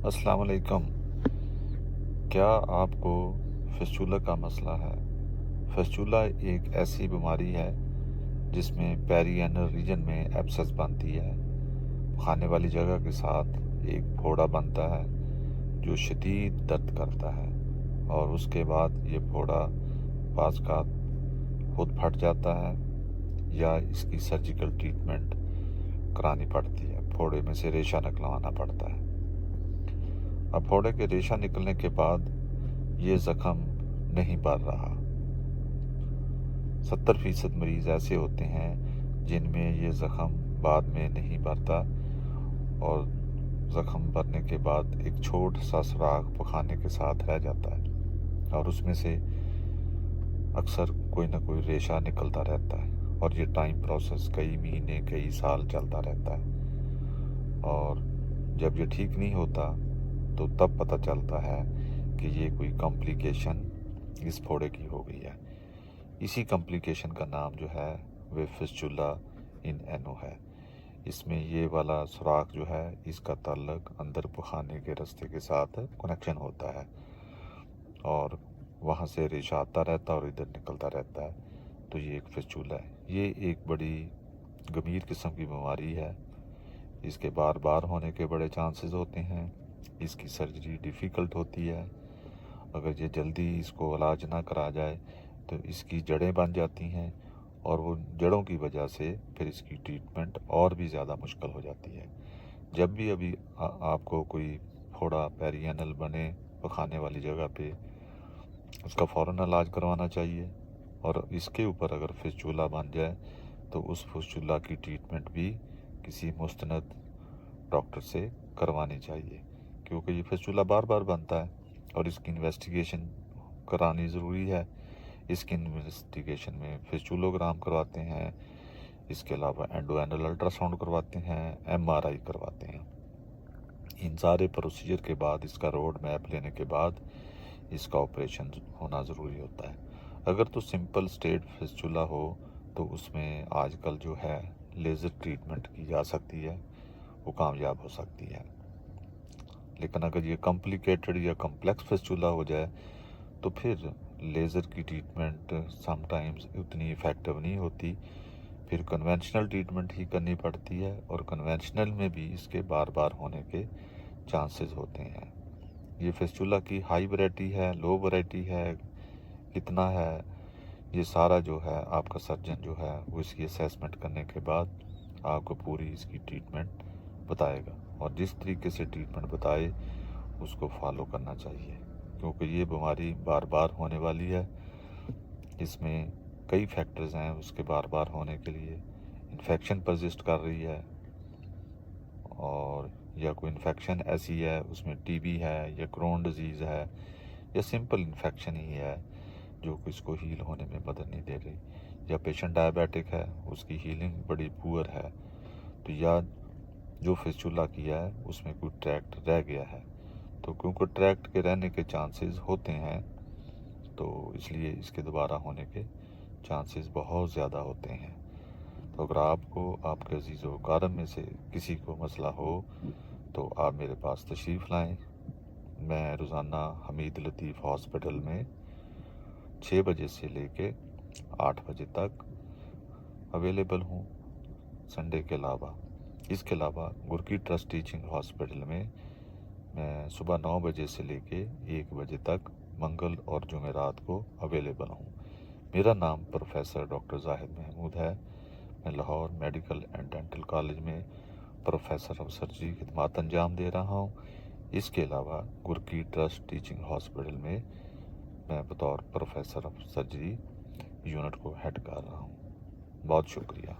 अस्सलाम वालेकुम। क्या आपको फिस्चुला का मसला है? फिस्चुला एक ऐसी बीमारी है जिसमें पेरिएनल रीजन में एब्सेस बनती है। खाने वाली जगह के साथ एक फोड़ा बनता है जो शदीद दर्द करता है, और उसके बाद ये फोड़ा बाज़ का खुद फट जाता है या इसकी सर्जिकल ट्रीटमेंट करानी पड़ती है। फोड़े में से रेशा निकलवाना पड़ता है। अब फोड़े के रेशा निकलने के बाद ये ज़ख़म नहीं भर रहा। 70% मरीज़ ऐसे होते हैं जिनमें ये ज़ख़म बाद में नहीं भरता, और ज़ख़म भरने के बाद एक छोटा सा सुराख पखाने के साथ रह जाता है, और उसमें से अक्सर कोई ना कोई रेशा निकलता रहता है, और ये टाइम प्रोसेस कई महीने कई साल चलता रहता है। और जब ये ठीक नहीं होता तो तब पता चलता है कि ये कोई कॉम्प्लिकेशन इस फोड़े की हो गई है। इसी कॉम्प्लिकेशन का नाम जो है वो फिस्चुला इन एनो है। इसमें ये वाला सुराख जो है इसका ताल्लुक अंदर पखाने के रास्ते के साथ कनेक्शन होता है, और वहाँ से रेशा आता रहता है और इधर निकलता रहता है। तो ये एक फिस्चुला है। ये एक बड़ी गंभीर किस्म की बीमारी है। इसके बार बार होने के बड़े चांसेस होते हैं। इसकी सर्जरी डिफ़िकल्ट होती है। अगर ये जल्दी इसको इलाज ना करा जाए तो इसकी जड़ें बन जाती हैं, और वो जड़ों की वजह से फिर इसकी ट्रीटमेंट और भी ज़्यादा मुश्किल हो जाती है। जब भी अभी आपको कोई फोड़ा पेरिएनल बने पखाने वाली जगह पे, उसका फ़ौरन इलाज करवाना चाहिए। और इसके ऊपर अगर फिस्चुला बन जाए तो उस फिस्चुला की ट्रीटमेंट भी किसी मुस्तनद डॉक्टर से करवानी चाहिए, क्योंकि ये फिस्चुला बार बार बनता है और इसकी इन्वेस्टिगेशन करानी ज़रूरी है। इसकी इन्वेस्टिगेशन में फिस्चुलोग्राम करवाते हैं, इसके अलावा एंडोएनल अल्ट्रासाउंड करवाते हैं, एमआरआई करवाते हैं। इन सारे प्रोसीजर के बाद इसका रोड मैप लेने के बाद इसका ऑपरेशन होना ज़रूरी होता है। अगर तो सिंपल स्टेट फिस्चुला हो तो उसमें आजकल जो है लेज़र ट्रीटमेंट की जा सकती है, वो कामयाब हो सकती है। लेकिन अगर ये कॉम्प्लिकेटेड या कम्प्लेक्स फिस्चुला हो जाए तो फिर लेज़र की ट्रीटमेंट समटाइम्स उतनी इफ़ेक्टिव नहीं होती। फिर कन्वेंशनल ट्रीटमेंट ही करनी पड़ती है, और कन्वेंशनल में भी इसके बार बार होने के चांसेस होते हैं। ये फिस्चुला की हाई वैरायटी है, लो वैरायटी है, कितना है, ये सारा जो है आपका सर्जन जो है वो इसकी असेसमेंट करने के बाद आपको पूरी इसकी ट्रीटमेंट बताएगा, और जिस तरीके से ट्रीटमेंट बताए उसको फॉलो करना चाहिए, क्योंकि ये बीमारी बार बार होने वाली है। इसमें कई फैक्टर्स हैं उसके बार बार होने के लिए। इन्फेक्शन परसिस्ट कर रही है, और या कोई इन्फेक्शन ऐसी है उसमें टीबी है या क्रोन डिजीज़ है या सिंपल इन्फेक्शन ही है जो कि इसको हील होने में मदद नहीं दे रही, या पेशेंट डायबिटिक है उसकी हीलिंग बड़ी पुअर है, तो या जो फिस्चुला किया है उसमें कोई ट्रैक्ट रह गया है। तो क्योंकि ट्रैक्ट के रहने के चांसेस होते हैं, तो इसलिए इसके दोबारा होने के चांसेस बहुत ज़्यादा होते हैं। तो अगर आपको आपके अजीज़ व अकारब में से किसी को मसला हो तो आप मेरे पास तशरीफ़ लाएं। मैं रोज़ाना हमीद लतीफ़ हॉस्पिटल में 6 बजे से लेके 8 बजे तक अवेलेबल हूँ, संडे के अलावा। इसके अलावा गुरकी ट्रस्ट टीचिंग हॉस्पिटल में मैं सुबह 9 बजे से लेके 1 बजे तक मंगल और जुमेरात को अवेलेबल हूँ। मेरा नाम प्रोफेसर डॉक्टर जाहिद महमूद है। मैं Lahore medical and dental college में प्रोफेसर ऑफ सर्जरी खिदमात अंजाम दे रहा हूँ। इसके अलावा गुरकी ट्रस्ट टीचिंग हॉस्पिटल में मैं बतौर प्रोफेसर ऑफ सर्जरी यूनिट को हेड कर रहा हूँ। बहुत शुक्रिया।